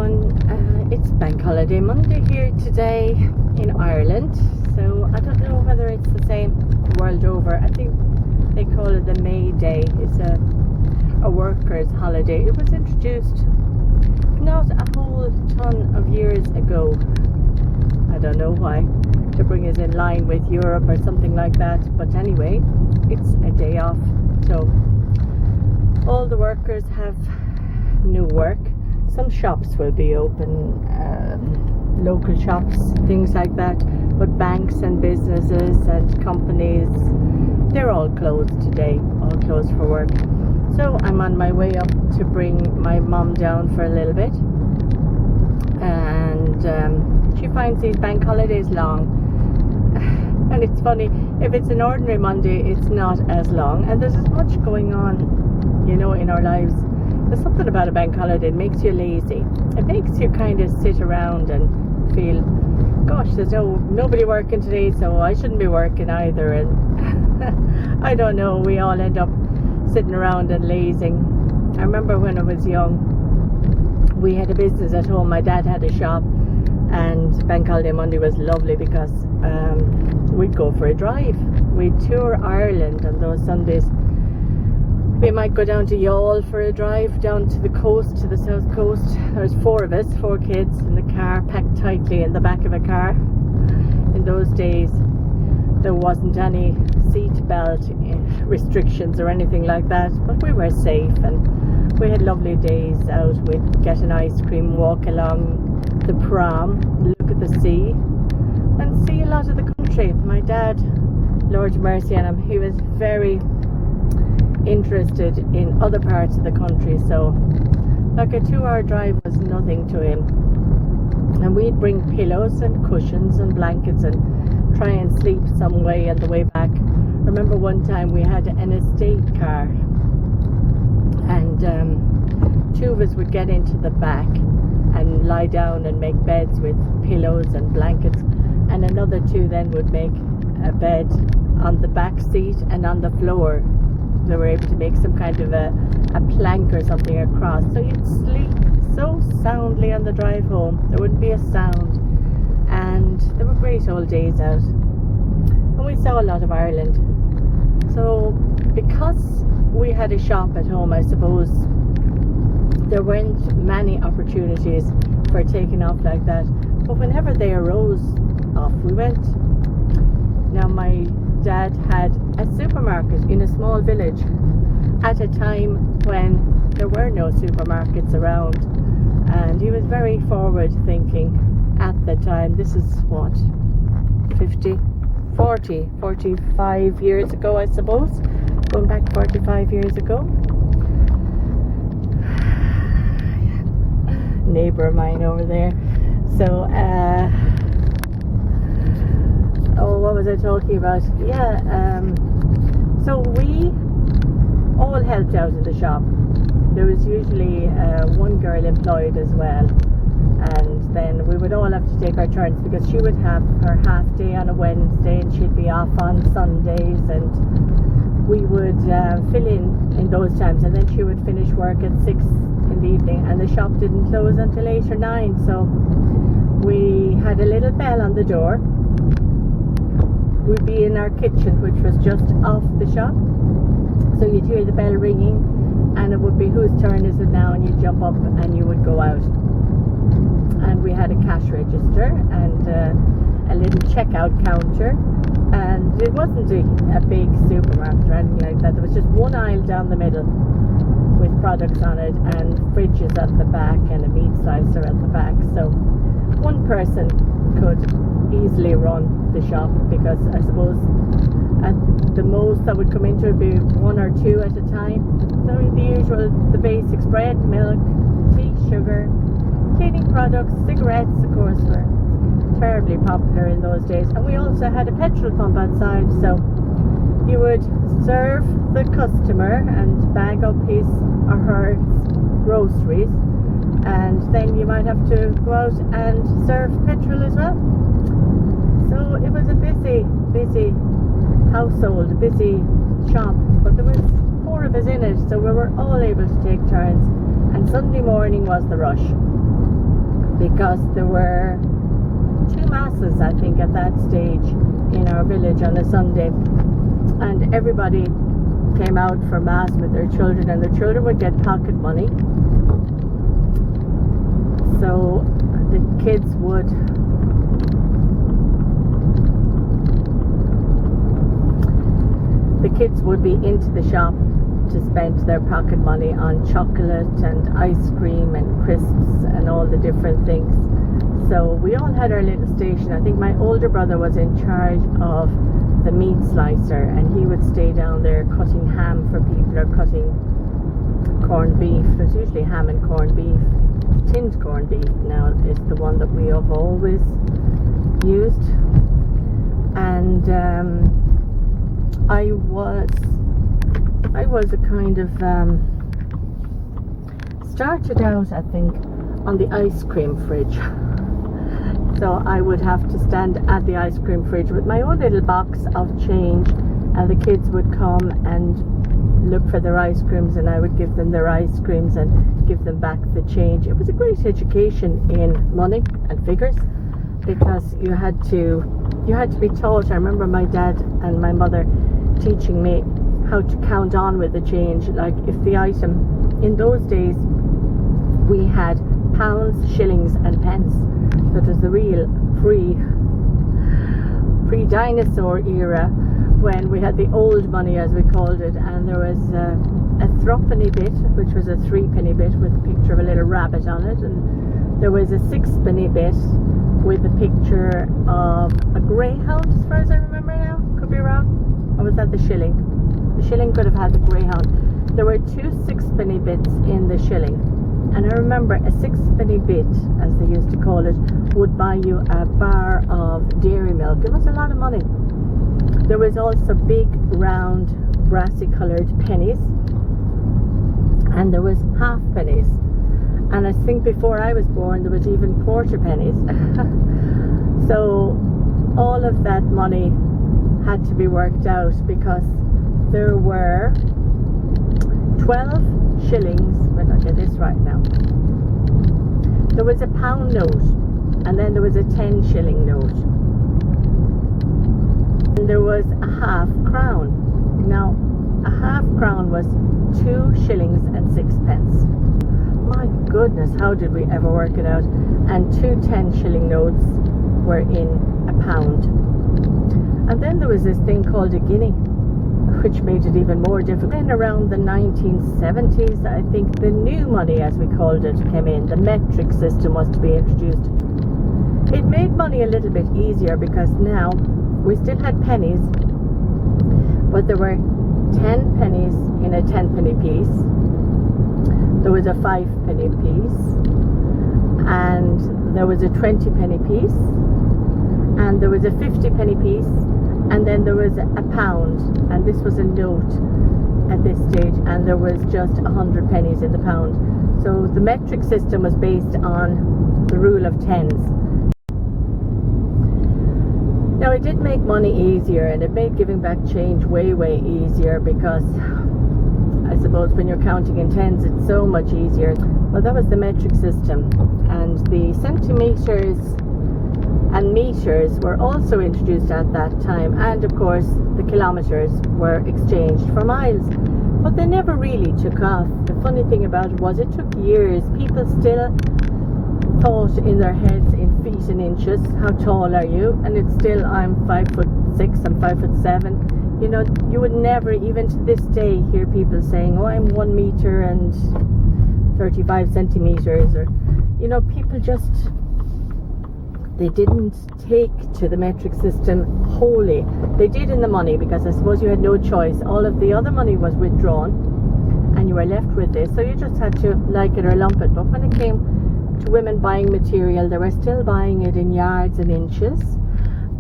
everyone. It's Bank Holiday Monday here today in Ireland, so I don't know whether it's the same world over. I think they call it the May Day. It's a workers' holiday. It was introduced not a whole ton of years ago. I don't know why, to bring us in line with Europe or something like that, but anyway, it's a day off, so all the workers have new work. Some shops will be open, local shops, things like that, but banks and businesses and companies, they're all closed today, all closed for work. So I'm on my way up to bring my mom down for a little bit, and she finds these bank holidays long. And it's funny, if it's an ordinary Monday, it's not as long, and there's as much going on, you know, in our lives. There's something about a bank holiday, it makes you lazy. It makes you kind of sit around and feel, gosh, there's nobody working today, so I shouldn't be working either. And I don't know, we all end up sitting around and lazing. I remember when I was young, we had a business at home. My dad had a shop, and Bank Holiday Monday was lovely because we'd go for a drive. We'd tour Ireland on those Sundays. We might go down to Youghal for a drive down to the coast, to the south coast. There was 4 of us, 4 kids in the car, packed tightly in the back of a car. In those days, there wasn't any seat belt restrictions or anything like that, but we were safe and we had lovely days out. We'd get an ice cream, walk along the prom, look at the sea, and see a lot of the country. My dad, Lord mercy on him, he was very interested in other parts of the country, so like a 2-hour drive was nothing to him. And we'd bring pillows and cushions and blankets and try and sleep some way on the way back. I remember one time we had an estate car, and 2 of us would get into the back and lie down and make beds with pillows and blankets, and another 2 then would make a bed on the back seat and on the floor. They were able to make some kind of a plank or something across, so you'd sleep so soundly on the drive home. There wouldn't be a sound, and they were great old days out, and we saw a lot of Ireland. So because we had a shop at home, I suppose there weren't many opportunities for taking off like that, but whenever they arose, off we went. Now my dad had a supermarket in a small village at a time when there were no supermarkets around, and he was very forward thinking at the time. This is what, 45 years ago, I suppose, going back 45 years ago. Neighbour of mine over there. So what was I talking about? So we all helped out in the shop. There was usually one girl employed as well, and then we would all have to take our turns because she would have her half day on a Wednesday and she'd be off on Sundays, and we would fill in those times, and then she would finish work at 6 in the evening, and the shop didn't close until 8 or 9, so we had a little bell on the door. We'd be in our kitchen, which was just off the shop, so you'd hear the bell ringing and it would be, whose turn is it now, and you'd jump up and you would go out. And we had a cash register and a little checkout counter, and it wasn't a big supermarket or anything like that. There was just one aisle down the middle with products on it and fridges at the back and a meat slicer at the back, so one person could easily run the shop, because I suppose at the most that would come into it would be 1 or 2 at a time. So the usual, the basics: bread, milk, tea, sugar, cleaning products, cigarettes, of course, were terribly popular in those days. And we also had a petrol pump outside, so you would serve the customer and bag up his or her groceries, and then you might have to go out and serve petrol as well. So it was a busy household, a busy shop, but there was 4 of us in it, so we were all able to take turns, and Sunday morning was the rush. because there were 2 masses, I think, at that stage in our village on a Sunday, and everybody came out for mass with their children, and the children would get pocket money. So the kids would be into the shop to spend their pocket money on chocolate and ice cream and crisps and all the different things. So we all had our little station. I think my older brother was in charge of the meat slicer, and he would stay down there cutting ham for people, or cutting corned beef. There's usually ham and corned beef. Tinned corned beef now is the one that we have always used. And I was a kind of started out, I think, on the ice cream fridge. So I would have to stand at the ice cream fridge with my own little box of change, and the kids would come and look for their ice creams, and I would give them their ice creams and give them back the change. It was a great education in money and figures, because you had to be taught. I remember my dad and my mother teaching me how to count on with the change. Like, if the item, in those days we had pounds, shillings and pence. That was the real pre-dinosaur era, when we had the old money, as we called it, and there was a threepenny bit, which was a 3-penny bit with a picture of a little rabbit on it, and there was a 6-penny bit with a picture of a greyhound, as far as I remember now. Could be wrong. Or was that the shilling? The shilling could have had the greyhound. There were 2 6-penny bits in the shilling, and I remember a 6-penny bit, as they used to call it, would buy you a bar of dairy milk. It was a lot of money. There was also big, round, brassy coloured pennies, and there was half pennies, and I think before I was born there was even quarter pennies. So all of that money had to be worked out, because there were 12 shillings, when I get this right now, there was a pound note, and then there was a 10 shilling note, and there was a half crown. Now, a half crown was 2 shillings and 6 pence. My goodness, how did we ever work it out? And 2 10 shilling notes were in a pound. And then there was this thing called a guinea, which made it even more difficult. Then around the 1970s, I think the new money, as we called it, came in. The metric system was to be introduced. It made money a little bit easier, because now we still had pennies, but there were 10 pennies in a 10-penny piece. There was a 5-penny piece, and there was a 20-penny piece, and there was a 50-penny piece, and then there was a pound, and this was a note at this stage, and there was just 100 pennies in the pound. So the metric system was based on the rule of tens. Now, it did make money easier, and it made giving back change way easier, because I suppose when you're counting in tens, it's so much easier. Well, that was the metric system, and the centimeters and meters were also introduced at that time, and of course the kilometers were exchanged for miles, but they never really took off. The funny thing about it was, it took years. People still thought in their heads in feet and inches. How tall are you? And it's still, I'm 5'6", I'm 5'7". You know, you would never, even to this day, hear people saying, oh, I'm 1 meter and 35 centimeters, or, you know, people just, they didn't take to the metric system wholly. They did in the money, because I suppose you had no choice. All of the other money was withdrawn, and you were left with this, so you just had to like it or lump it. But when it came to women buying material, they were still buying it in yards and inches,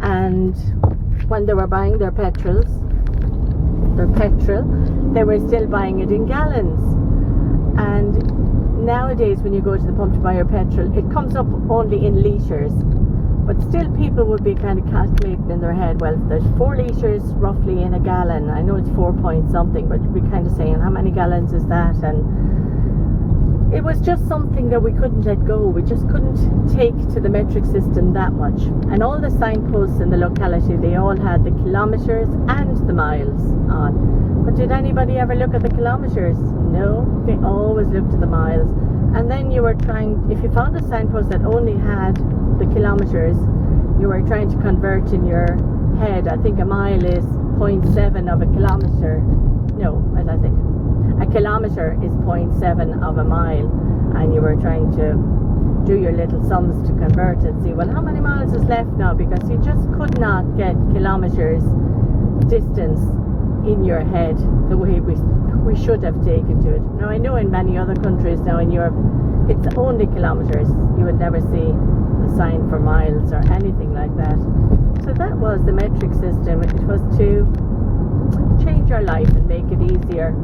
and when they were buying their petrol, they were still buying it in gallons. And nowadays, when you go to the pump to buy your petrol, it comes up only in litres, but still people would be kind of calculating in their head, well, if there's 4 litres roughly in a gallon, I know it's 4 point something, but you'd be kind of saying, how many gallons is that? And it was just something that we couldn't let go. We just couldn't take to the metric system that much. And all the signposts in the locality, they all had the kilometres and the miles on. But did anybody ever look at the kilometres? No, they always looked at the miles. And then you were trying, if you found a signpost that only had the kilometres, you were trying to convert in your head. I think a mile is 0.7 of a kilometre. No, as I think. A kilometre is 0.7 of a mile, and you were trying to do your little sums to convert and see, well, how many miles is left now, because you just could not get kilometres distance in your head the way we should have taken to it. Now, I know in many other countries now in Europe, it's only kilometres. You would never see a sign for miles or anything like that. So that was the metric system. It was to change our life and make it easier.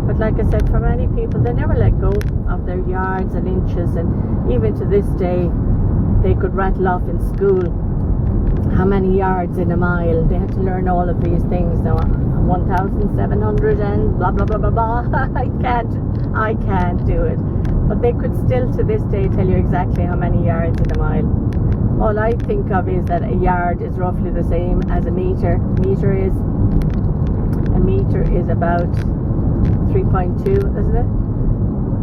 But like I said, for many people, they never let go of their yards and inches, and even to this day, they could rattle off in school how many yards in a mile. They had to learn all of these things. Now, 1,700 and blah, blah, blah, blah, blah. I can't do it. But they could still, to this day, tell you exactly how many yards in a mile. All I think of is that a yard is roughly the same as a metre. A metre is about 3.2, isn't it?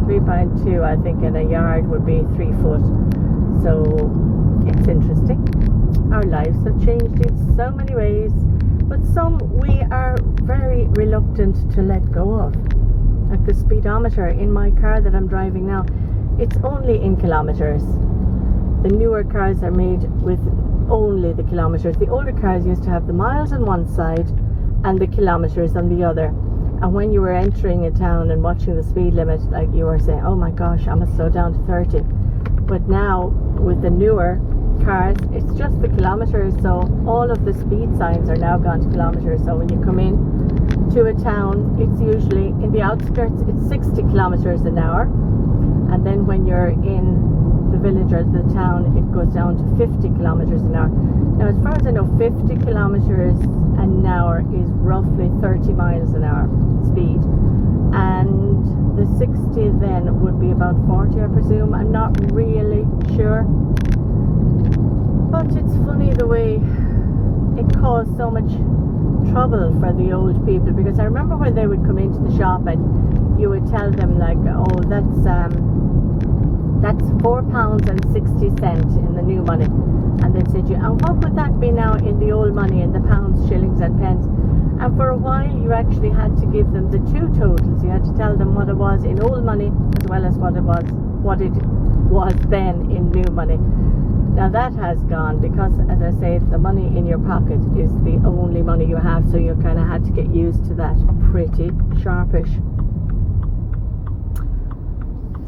3.2, I think, and a yard would be 3 foot. So it's interesting. Our lives have changed in so many ways, but some we are very reluctant to let go of. Like the speedometer in my car that I'm driving now, it's only in kilometres. The newer cars are made with only the kilometres. The older cars used to have the miles on one side and the kilometres on the other. And when you were entering a town and watching the speed limit, like you were saying, oh my gosh, I must slow down to 30. But now with the newer cars, it's just the kilometres. So all of the speed signs are now gone to kilometres. So when you come in to a town, it's usually in the outskirts, it's 60 kilometres an hour. And then when you're in the village or the town, it goes down to 50 kilometres an hour. Now, as far as I know, 50 kilometres an hour is roughly 30 miles an hour speed, and the 60 then would be about 40, I presume. I'm not really sure, but it's funny the way it caused so much trouble for the old people, because I remember when they would come into the shop and you would tell them like, oh, that's £4.60 in the new money, and they'd say to you, and what would that be now in the old money, in the pounds, shillings and pence? And for a while you actually had to give them the two totals. You had to tell them what it was in old money as well as what it was then in new money. Now that has gone, because as I say, the money in your pocket is the only money you have, so you kind of had to get used to that pretty sharpish.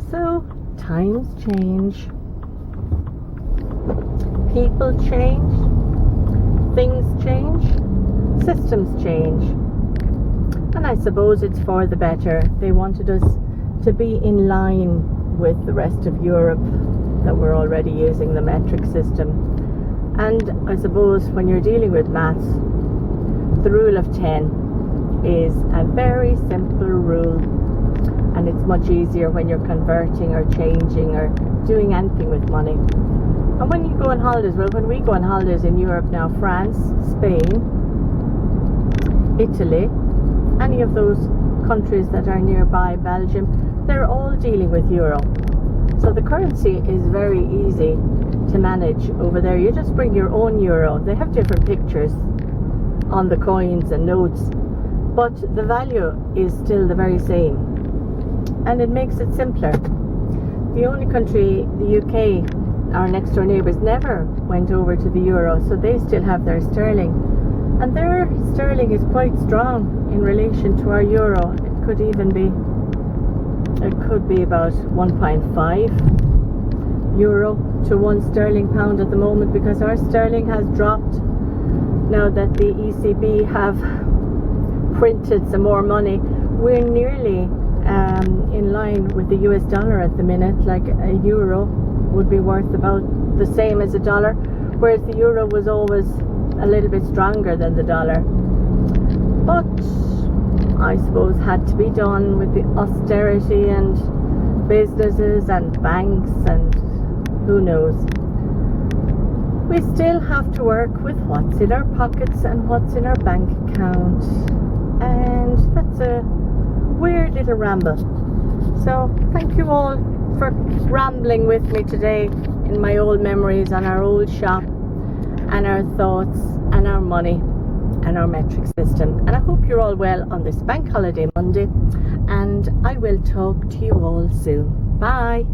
So times change, people change, things change, systems change, and I suppose it's for the better. They wanted us to be in line with the rest of Europe, that we're already using the metric system. And I suppose when you're dealing with maths, the rule of 10 is a very simple rule, and it's much easier when you're converting or changing or doing anything with money. And when you go on holidays, well, when we go on holidays in Europe now, France, Spain, Italy, any of those countries that are nearby, Belgium, they're all dealing with euro. So the currency is very easy to manage over there. You just bring your own euro. They have different pictures on the coins and notes, but the value is still the very same, and it makes it simpler. The only country, the UK, our next door neighbours, never went over to the euro, so they still have their sterling, and their sterling is quite strong in relation to our euro. It could be about 1.5 euro to 1 sterling pound at the moment, because our sterling has dropped now that the ECB have printed some more money. We're nearly in line with the US dollar at the minute. Like a euro would be worth about the same as a dollar, whereas the euro was always a little bit stronger than the dollar. But I suppose had to be done with the austerity and businesses and banks and who knows. We still have to work with what's in our pockets and what's in our bank account, and that's a weird little ramble. So thank you all for rambling with me today in my old memories on our old shop and our thoughts and our money and our metric system. And I hope you're all well on this bank holiday Monday, and I will talk to you all soon. Bye.